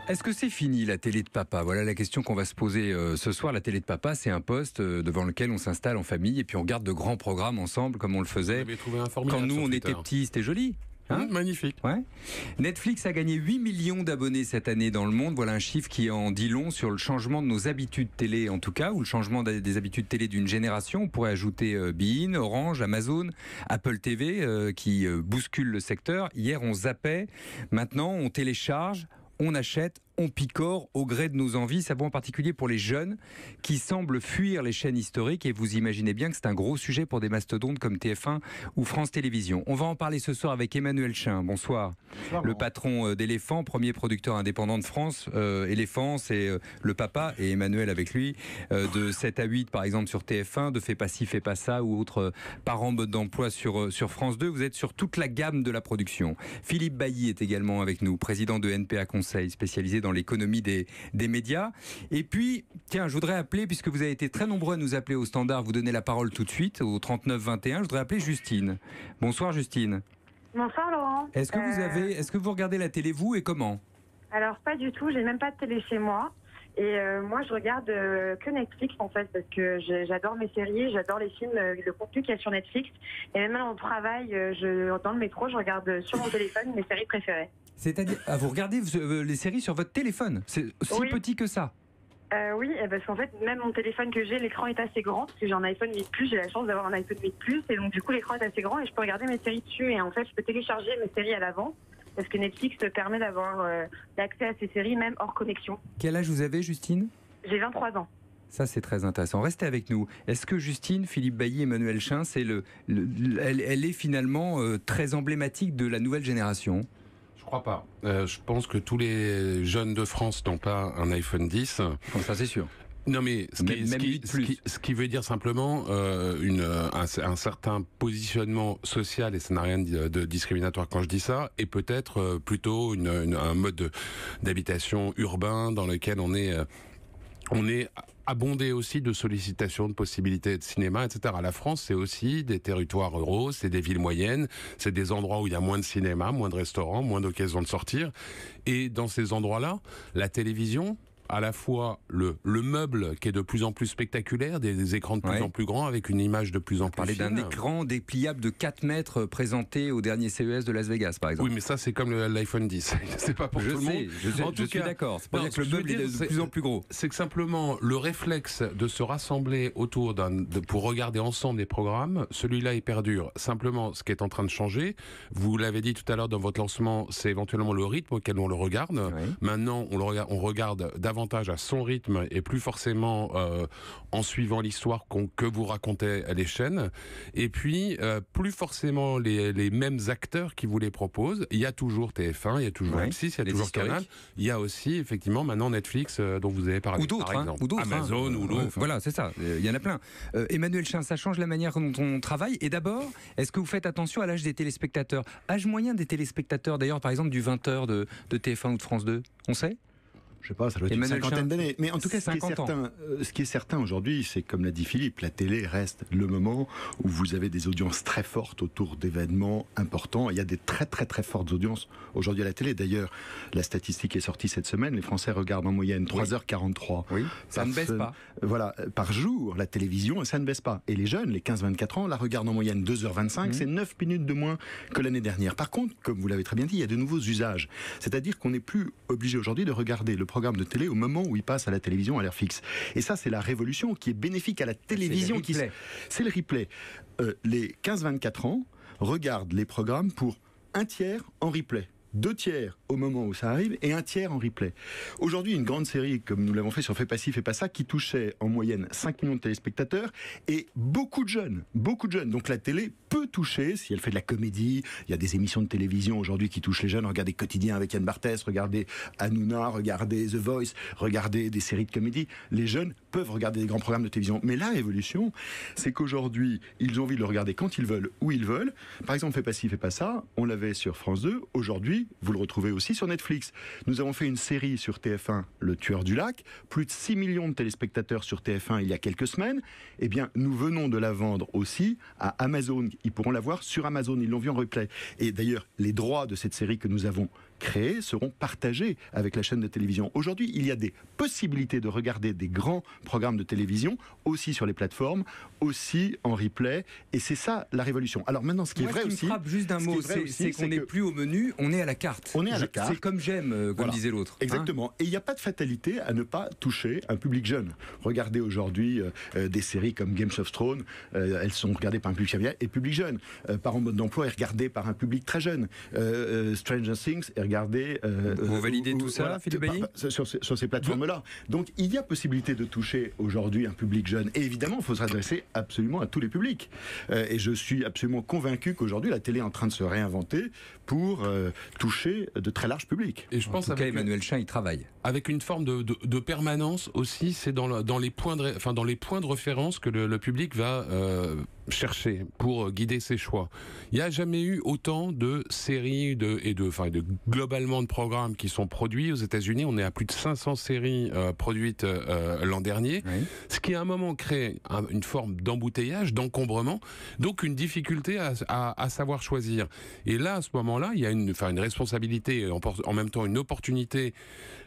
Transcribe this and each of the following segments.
Est-ce que c'est fini la télé de papa? Voilà la question qu'on va se poser ce soir. La télé de papa, c'est un poste devant lequel on s'installe en famille et puis on regarde de grands programmes ensemble comme on le faisait quand nous on était petits. C'était joli. Hein, magnifique. Ouais. Netflix a gagné 8 millions d'abonnés cette année dans le monde. Voilà un chiffre qui en dit long sur le changement de nos habitudes télé en tout cas, ou le changement des habitudes télé d'une génération. On pourrait ajouter Bein, Orange, Amazon, Apple TV qui bousculent le secteur. Hier on zappait, maintenant on télécharge, on achète, on picore au gré de nos envies. Ça vaut en particulier pour les jeunes qui semblent fuir les chaînes historiques, et vous imaginez bien que c'est un gros sujet pour des mastodontes comme TF1 ou France Télévisions. On va en parler ce soir avec Emmanuel Chin. Bonsoir. Bonsoir, le patron d'Éléphant, premier producteur indépendant de France. Éléphant, c'est le papa, et Emmanuel avec lui, de 7 à 8 par exemple sur TF1, de Fais pas ci, fais pas ça, ou autres parents mode d'emploi sur France 2. Vous êtes sur toute la gamme de la production. Philippe Bailly est également avec nous, président de NPA Conseil, spécialisé dans l'économie des médias. Et puis, tiens, je voudrais appeler, puisque vous avez été très nombreux à nous appeler au standard, vous donnez la parole tout de suite au 39 21. Je voudrais appeler Justine. Bonsoir Justine. Bonsoir Laurent. Est-ce que vous regardez la télé, vous, et comment? Alors pas du tout, j'ai même pas de télé chez moi. Et moi je regarde que Netflix en fait, parce que j'adore mes séries, j'adore les films, le contenu qu'il y a sur Netflix. Et même là au travail, dans le métro, je regarde sur mon téléphone mes séries préférées. C'est-à-dire, vous regardez les séries sur votre téléphone? C'est si petit que ça? Oui, parce qu'en fait, même mon téléphone que j'ai, l'écran est assez grand, parce que j'ai un iPhone 8 Plus, j'ai la chance d'avoir un iPhone 8 Plus, et donc du coup l'écran est assez grand et je peux regarder mes séries dessus, et en fait je peux télécharger mes séries à l'avance, parce que Netflix permet d'avoir l'accès à ces séries même hors connexion. Quel âge vous avez, Justine? J'ai 23 ans. Ça, c'est très intéressant. Restez avec nous. Est-ce que Justine, Philippe Bailly, Emmanuel Chin, elle est finalement très emblématique de la nouvelle génération? Je crois pas. Je pense que tous les jeunes de France n'ont pas un iPhone 10. Bon, ça, c'est sûr. Non mais ce qui veut dire simplement un certain positionnement social, et ça n'a rien de discriminatoire quand je dis ça, et peut-être plutôt un mode d'habitation urbain dans lequel on est abondé aussi de sollicitations, de possibilités de cinéma, etc. La France, c'est aussi des territoires ruraux, c'est des villes moyennes, c'est des endroits où il y a moins de cinéma, moins de restaurants, moins d'occasions de sortir. Et dans ces endroits-là, la télévision, à la fois le meuble qui est de plus en plus spectaculaire, des écrans de plus en plus grands avec une image de plus en plus fine. D'un écran dépliable de 4 mètres présenté au dernier CES de Las Vegas, par exemple. Oui, mais ça, c'est comme l'iPhone 10. C'est pas pour tout le monde. Je suis d'accord. C'est pour dire que le meuble est de plus en plus gros. C'est que simplement, le réflexe de se rassembler autour pour regarder ensemble des programmes, celui-là, il perdure. Simplement, ce qui est en train de changer, vous l'avez dit tout à l'heure dans votre lancement, c'est éventuellement le rythme auquel on le regarde. Oui. Maintenant, on regarde davantage à son rythme et plus forcément en suivant l'histoire que vous racontez à les chaînes, et puis plus forcément les mêmes acteurs qui vous les proposent. Il y a toujours TF1, il y a toujours M6, il y a toujours Canal, il y a aussi effectivement maintenant Netflix dont vous avez parlé, ou d'autres, par exemple, ou d'autres, Amazon ou l'autre. Voilà, c'est ça, il y en a plein. Emmanuel Chin, ça change la manière dont on travaille. Et d'abord, est-ce que vous faites attention à l'âge des téléspectateurs? Âge moyen des téléspectateurs d'ailleurs, par exemple du 20h de TF1 ou de France 2, on sait? Je sais pas, ça doit être une cinquantaine d'années. Mais en tout cas, ce qui est certain aujourd'hui, c'est, comme l'a dit Philippe, la télé reste le moment où vous avez des audiences très fortes autour d'événements importants. Il y a des très très très fortes audiences aujourd'hui à la télé. D'ailleurs, la statistique est sortie cette semaine. Les Français regardent en moyenne 3h43. Oui, ça ne baisse pas. Voilà, par jour, la télévision, ça ne baisse pas. Et les jeunes, les 15-24 ans, la regardent en moyenne 2h25. C'est 9 minutes de moins que l'année dernière. Par contre, comme vous l'avez très bien dit, il y a de nouveaux usages. C'est-à-dire qu'on n'est plus obligé aujourd'hui de regarder le programme de télé au moment où il passe à la télévision à l'heure fixe. Et ça, c'est la révolution qui est bénéfique à la télévision. C'est le replay. Les 15-24 ans regardent les programmes pour un tiers en replay. 2 tiers au moment où ça arrive et 1 tiers en replay. Aujourd'hui, une grande série, comme nous l'avons fait sur Fais pas ci, fais pas ça, qui touchait en moyenne 5 millions de téléspectateurs et beaucoup de jeunes. Donc la télé peut toucher, si elle fait de la comédie, il y a des émissions de télévision aujourd'hui qui touchent les jeunes. Regardez Quotidien avec Yann Barthès, regardez Hanouna, regardez The Voice, regardez des séries de comédie. Les jeunes peuvent regarder des grands programmes de télévision. Mais la révolution, c'est qu'aujourd'hui, ils ont envie de le regarder quand ils veulent, où ils veulent. Par exemple, Fais pas ci, fais pas ça, on l'avait sur France 2. Aujourd'hui, vous le retrouvez aussi sur Netflix. Nous avons fait une série sur TF1, Le Tueur du Lac, plus de 6 millions de téléspectateurs sur TF1 il y a quelques semaines. Eh bien, nous venons de la vendre aussi à Amazon. Ils pourront la voir sur Amazon, ils l'ont vu en replay. Et d'ailleurs, les droits de cette série que nous avons créés seront partagés avec la chaîne de télévision. Aujourd'hui, il y a des possibilités de regarder des grands programmes de télévision, aussi sur les plateformes, aussi en replay, et c'est ça la révolution. Alors maintenant, ce qui est vrai aussi... Ce qui me frappe juste d'un mot, c'est qu'on n'est plus au menu, on est à la carte. On est à la carte. C'est comme j'aime, comme disait l'autre. Exactement. Et il n'y a pas de fatalité à ne pas toucher un public jeune. Regardez aujourd'hui des séries comme Game of Thrones, elles sont regardées par un public familial et public jeune. Par en mode d'emploi est regardé par un public très jeune. Stranger Things est regardé... Vous validez tout ça, voilà, Philippe Bailly ? sur ces plateformes-là. Donc il y a possibilité de toucher aujourd'hui un public jeune. Et évidemment, il faut s'adresser absolument à tous les publics. Et je suis absolument convaincu qu'aujourd'hui, la télé est en train de se réinventer pour toucher de très larges publics. Et je pense en tout cas, Emmanuel Chin, il travaille. Avec une forme de permanence aussi, c'est dans les points de référence que le public va chercher pour guider ses choix. Il n'y a jamais eu autant de séries et globalement de programmes qui sont produits aux États-Unis. On est à plus de 500 séries produites l'an dernier, oui. Ce qui à un moment crée une forme d'embouteillage, d'encombrement, donc une difficulté à savoir choisir. Et là, à ce moment-là, il y a une responsabilité et en même temps une opportunité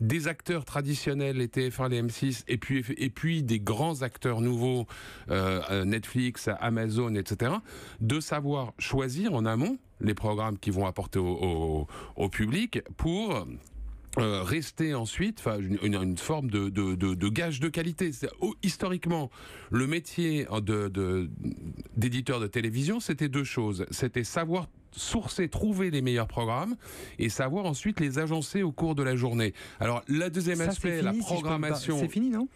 des acteurs traditionnels, les TF1, les M6, et puis des grands acteurs nouveaux, Netflix, Amazon, etc., de savoir choisir en amont les programmes qui vont apporter au public pour rester ensuite une forme de gage de qualité. Historiquement, le métier d'éditeur de télévision, c'était deux choses. C'était savoir sourcer, trouver les meilleurs programmes et savoir ensuite les agencer au cours de la journée. Alors, le deuxième aspect, la programmation... C'est fini, non ?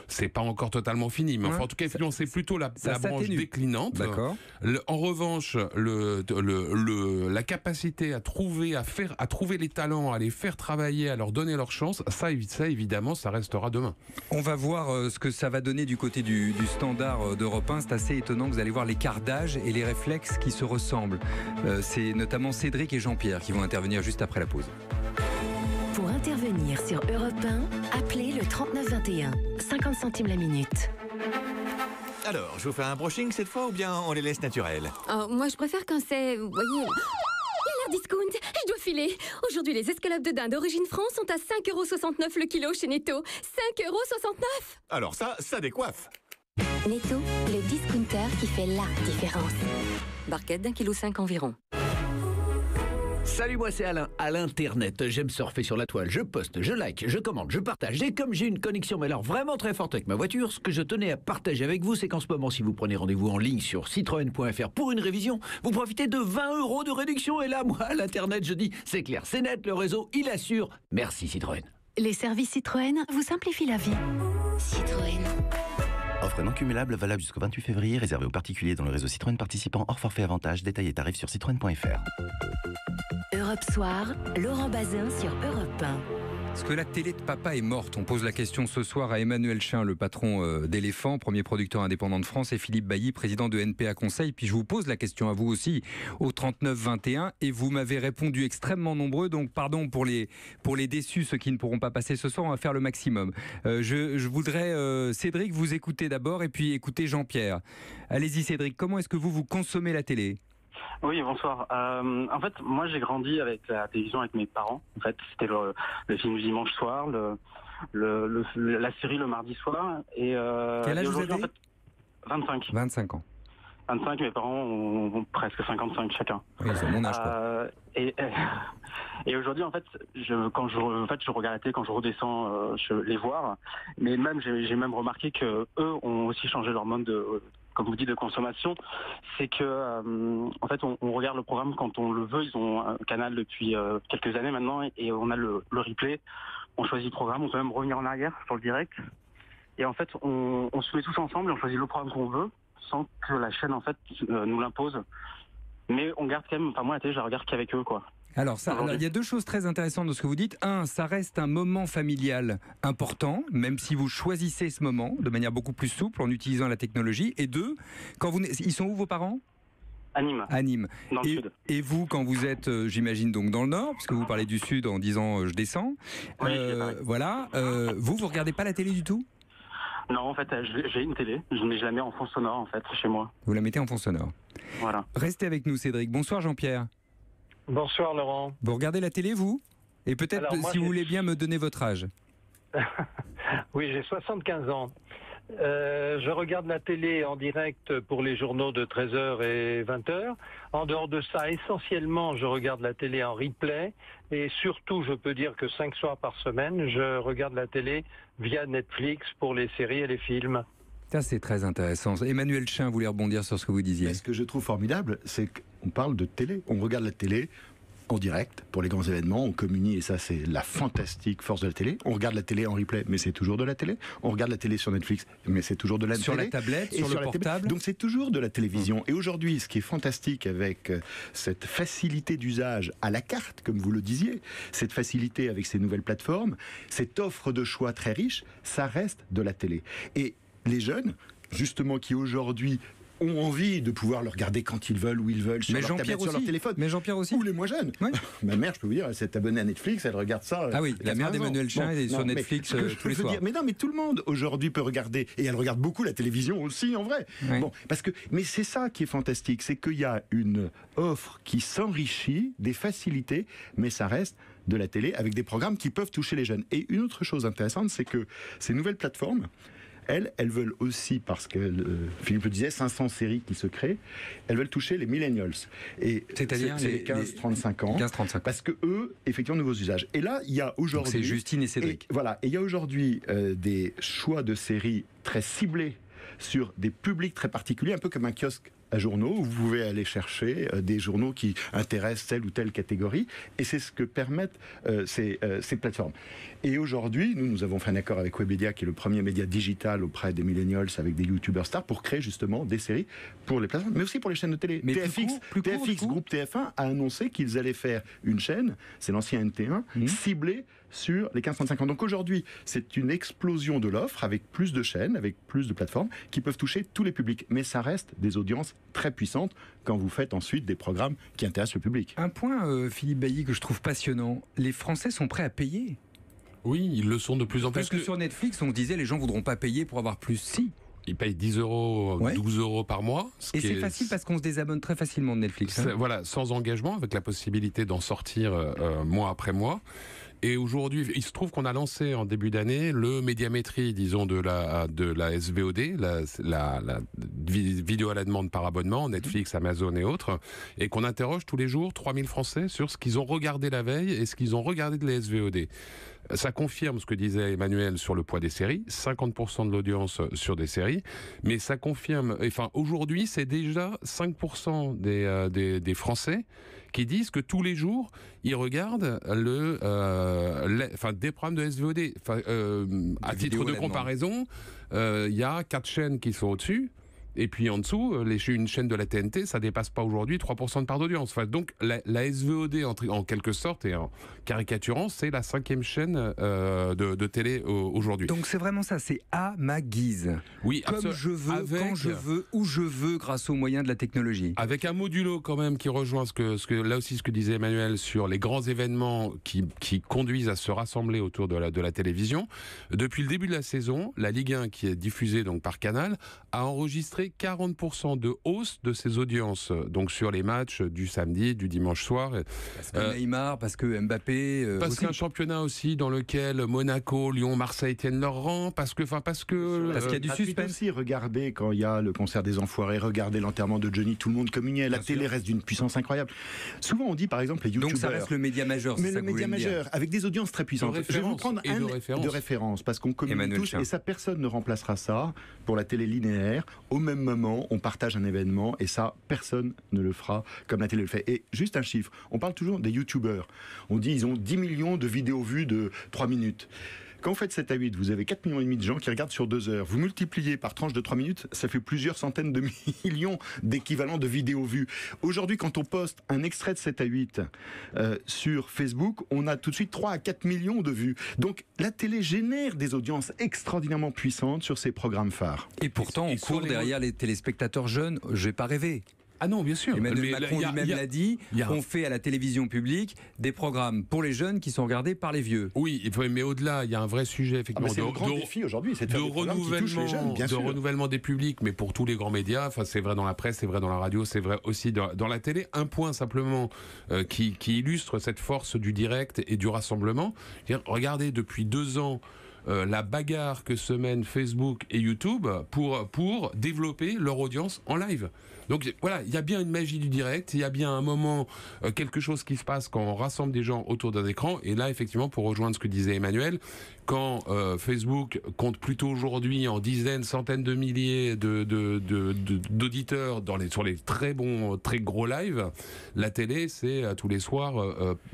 C'est pas encore totalement fini, mais enfin, en tout cas, c'est plutôt la branche déclinante. D'accord. En revanche, la capacité à trouver les talents, à les faire travailler, à leur donner leur chance, ça évidemment, ça restera demain. On va voir ce que ça va donner du côté du standard d'Europe 1. C'est assez étonnant que vous allez voir l'écart d'âge et les réflexes qui se ressemblent. C'est notamment Cédric et Jean-Pierre qui vont intervenir juste après la pause. Pour intervenir sur Europe 1, appelez le 3921, 50 centimes la minute. Alors, je vous fais un brushing cette fois ou bien on les laisse naturels? Moi, je préfère quand c'est... Vous voyez... l'air discount, je dois filer. Aujourd'hui, les escalopes de dinde d'origine France sont à 5,69 € le kilo chez Netto. 5,69 €. Alors ça décoiffe. Netto, le discounter qui fait la différence. Barquette d'1,5 kg environ. Salut, moi c'est Alain. À l'internet, j'aime surfer sur la toile. Je poste, je like, je commente, je partage. Et comme j'ai une connexion, mais alors vraiment très forte avec ma voiture, ce que je tenais à partager avec vous, c'est qu'en ce moment, si vous prenez rendez-vous en ligne sur citroën.fr pour une révision, vous profitez de 20 € de réduction. Et là, moi, à l'internet, je dis, c'est clair, c'est net, le réseau, il assure. Merci Citroën. Les services Citroën vous simplifient la vie. Citroën. Offre non cumulable valable jusqu'au 28 février, réservée aux particuliers dans le réseau Citroën participant hors forfait avantage. Détails et tarifs sur citroën.fr. Europe Soir, Laurent Bazin sur Europe 1. Est-ce que la télé de papa est morte? On pose la question ce soir à Emmanuel Chin, le patron d'Éléphant, premier producteur indépendant de France, et Philippe Bailly, président de NPA Conseil. Puis je vous pose la question à vous aussi au 39-21, et vous m'avez répondu extrêmement nombreux, donc pardon pour les déçus, ceux qui ne pourront pas passer ce soir, on va faire le maximum. Je voudrais, Cédric, vous écouter d'abord, et puis écouter Jean-Pierre. Allez-y Cédric, comment est-ce que vous consommez la télé? Oui, bonsoir. En fait, moi, j'ai grandi avec la télévision avec mes parents. En fait, c'était le film du dimanche soir, la série le mardi soir. Quel âge vous avez? En fait, 25. 25 ans. 25, mes parents ont presque 55 chacun. Oui, c'est mon âge, quoi. Et aujourd'hui, en fait, je regarde la télé quand je redescends, je les voir. Mais même, j'ai même remarqué que eux ont aussi changé leur mode comme vous dites, de consommation. C'est que, en fait, on regarde le programme quand on le veut. Ils ont un canal depuis quelques années maintenant, et on a le replay. On choisit le programme, on peut même revenir en arrière sur le direct. Et en fait, on se met tous ensemble et on choisit le programme qu'on veut, sans que la chaîne, en fait, nous l'impose. Mais on garde quand même, enfin moi la télé je la regarde qu'avec eux, quoi. Alors, il y a deux choses très intéressantes de ce que vous dites. Un, ça reste un moment familial important, même si vous choisissez ce moment de manière beaucoup plus souple en utilisant la technologie. Et deux, ils sont où vos parents? À Nîmes. Dans le sud. Et vous, quand vous êtes, j'imagine, donc dans le nord, parce que vous parlez du sud en disant je descends. Oui, voilà. Vous regardez pas la télé du tout? Non, en fait, j'ai une télé, mais je la mets en fond sonore, en fait, chez moi. Vous la mettez en fond sonore. Voilà. Restez avec nous, Cédric. Bonsoir, Jean-Pierre. Bonsoir, Laurent. Vous regardez la télé, vous? Et peut-être, Alors, moi, si vous voulez bien me donner votre âge. Oui, j'ai 75 ans. Je regarde la télé en direct pour les journaux de 13h et 20h. En dehors de ça, essentiellement, je regarde la télé en replay. Et surtout, je peux dire que 5 soirs par semaine, je regarde la télé via Netflix pour les séries et les films. Ça, c'est très intéressant. Emmanuel Chin voulait rebondir sur ce que vous disiez. Mais ce que je trouve formidable, c'est qu'on parle de télé. On regarde la télé en direct pour les grands événements, on communie et ça c'est la fantastique force de la télé. On regarde la télé en replay, mais c'est toujours de la télé. On regarde la télé sur Netflix, mais c'est toujours de la télé. Sur la tablette, sur le portable. Donc c'est toujours de la télévision. Et aujourd'hui, ce qui est fantastique avec cette facilité d'usage à la carte, comme vous le disiez, cette facilité avec ces nouvelles plateformes, cette offre de choix très riche, ça reste de la télé. Et les jeunes, justement, qui aujourd'hui ont envie de pouvoir le regarder quand ils veulent, où ils veulent, sur leur tablette, sur leur téléphone. Mais Jean-Pierre aussi. Ou les moins jeunes. Oui. Ma mère, je peux vous dire, elle s'est abonnée à Netflix, elle regarde ça. Ah oui, la mère d'Emmanuel Chin est sur Netflix tous les soirs. Mais non, mais tout le monde aujourd'hui peut regarder, et elle regarde beaucoup la télévision aussi, en vrai. Oui. Bon, mais c'est ça qui est fantastique, c'est qu'il y a une offre qui s'enrichit, des facilités, mais ça reste de la télé avec des programmes qui peuvent toucher les jeunes. Et une autre chose intéressante, c'est que ces nouvelles plateformes, elles veulent aussi, parce que Philippe le disait, 500 séries qui se créent, elles veulent toucher les millennials. Et c'est-à-dire les 15-35 ans. 15-35 ans. Parce que eux, effectivement, nouveaux usages. Et là, il y a aujourd'hui... C'est Justine et Cédric. Voilà. Et il y a aujourd'hui des choix de séries très ciblés sur des publics très particuliers, un peu comme un kiosque à journaux, où vous pouvez aller chercher des journaux qui intéressent telle ou telle catégorie, et c'est ce que permettent ces plateformes. Et aujourd'hui, nous avons fait un accord avec Webedia, qui est le premier média digital auprès des millennials, avec des youtubeurs stars, pour créer justement des séries pour les plateformes, mais aussi pour les chaînes de télé. Mais TFX, groupe TF1, a annoncé qu'ils allaient faire une chaîne, c'est l'ancien NT1, ciblée sur les 15-35 ans. Donc aujourd'hui, c'est une explosion de l'offre, avec plus de chaînes, avec plus de plateformes, qui peuvent toucher tous les publics. Mais ça reste des audiences très puissantes quand vous faites ensuite des programmes qui intéressent le public. Un point, Philippe Bailly, que je trouve passionnant, les Français sont prêts à payer. Oui, ils le sont de plus en plus. Parce que sur Netflix, on disait les gens voudront pas payer pour avoir plus. Si. Ils payent 10 €, Ouais. 12 € par mois. Et c'est facile parce qu'on se désabonne très facilement de Netflix. Hein. Voilà, sans engagement, avec la possibilité d'en sortir mois après mois. Et aujourd'hui, il se trouve qu'on a lancé en début d'année le médiamétrie, disons, de la SVOD, la vidéo à la demande par abonnement, Netflix, Amazon et autres, et qu'on interroge tous les jours 3000 Français sur ce qu'ils ont regardé la veille et ce qu'ils ont regardé de la SVOD. Ça confirme ce que disait Emmanuel sur le poids des séries, 50% de l'audience sur des séries, mais ça confirme, enfin aujourd'hui c'est déjà 5% des Français qui disent que tous les jours ils regardent des programmes de SVOD. À titre de comparaison, il y a 4 chaînes qui sont au-dessus. Et puis en dessous, une chaîne de la TNT, ça dépasse pas aujourd'hui 3% de part d'audience. Enfin, donc la SVOD, en quelque sorte, et en caricaturant, c'est la 5e chaîne de télé aujourd'hui. Donc c'est vraiment ça, c'est à ma guise. Oui, comme je veux, quand je veux, où je veux, grâce aux moyens de la technologie. Avec un modulo quand même qui rejoint ce que disait Emmanuel sur les grands événements qui conduisent à se rassembler autour de la télévision. Depuis le début de la saison, la Ligue 1, qui est diffusée donc par Canal, a enregistré 40% de hausse de ses audiences, donc sur les matchs du samedi, du dimanche soir. Parce que Neymar, parce que Mbappé... parce qu'un championnat aussi dans lequel Monaco, Lyon, Marseille tiennent leur rang, parce qu'il y a du suspense. Aussi, regardez quand il y a le concert des Enfoirés, regardez l'enterrement de Johnny, tout le monde communiait, la télé reste d'une puissance incroyable. Souvent on dit par exemple les youtubeurs... Donc ça reste le média majeur, mais le média majeur, avec des audiences très puissantes. Je vais vous prendre de référence, parce qu'on communique tous, et ça personne ne remplacera ça pour la télé linéaire. Au même moment, on partage un événement et ça, personne ne le fera comme la télé le fait. Et juste un chiffre, on parle toujours des youtubeurs. On dit ils ont 10 millions de vidéos vues de 3 minutes. Quand vous faites 7 à 8, vous avez 4,5 millions de gens qui regardent sur 2 heures. Vous multipliez par tranche de 3 minutes, ça fait plusieurs centaines de millions d'équivalents de vidéos vues. Aujourd'hui, quand on poste un extrait de 7 à 8 sur Facebook, on a tout de suite 3 à 4 millions de vues. Donc la télé génère des audiences extraordinairement puissantes sur ses programmes phares. Et pourtant, on court derrière les téléspectateurs jeunes. Je vais pas rêver. Ah non, bien sûr. Emmanuel Macron lui-même l'a dit, on fait à la télévision publique des programmes pour les jeunes qui sont regardés par les vieux. Oui, mais au-delà, il y a un vrai sujet effectivement c'est le grand défi aujourd'hui, c'est de faire des programmes qui touchent les jeunes, bien sûr. Renouvellement des publics, mais pour tous les grands médias. Enfin, c'est vrai dans la presse, c'est vrai dans la radio, c'est vrai aussi dans la télé. Un point simplement qui illustre cette force du direct et du rassemblement. Regardez, depuis 2 ans, la bagarre que se mènent Facebook et YouTube pour développer leur audience en live. Donc voilà, il y a bien une magie du direct, il y a bien un moment, quelque chose qui se passe quand on rassemble des gens autour d'un écran. Et là, effectivement, pour rejoindre ce que disait Emmanuel, quand Facebook compte plutôt aujourd'hui en dizaines, centaines de milliers d'auditeurs sur les très gros lives, la télé, c'est tous les soirs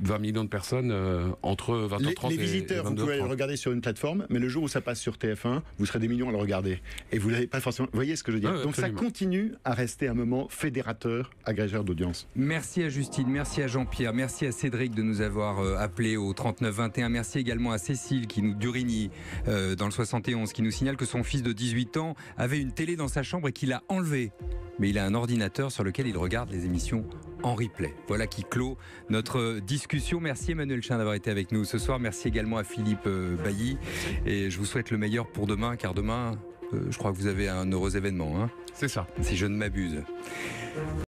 20 millions de personnes entre 20h30 les visiteurs, et 22h30. vous pouvez le regarder sur une plateforme, mais le jour où ça passe sur TF1, vous serez des millions à le regarder. Et vous n'avez pas forcément... Vous voyez ce que je veux dire? Donc absolument. Ça continue à rester un moment fédérateur, agrégeur d'audience. Merci à Justine, merci à Jean-Pierre, merci à Cédric de nous avoir appelés au 3921. Merci également à Cécile Durigny dans le 71 qui nous signale que son fils de 18 ans avait une télé dans sa chambre et qu'il a enlevé. Mais il a un ordinateur sur lequel il regarde les émissions en replay. Voilà qui clôt notre discussion. Merci Emmanuel Chin d'avoir été avec nous ce soir. Merci également à Philippe Bailly. Et je vous souhaite le meilleur pour demain, car demain, je crois que vous avez un heureux événement. Hein, c'est ça. Si je ne m'abuse.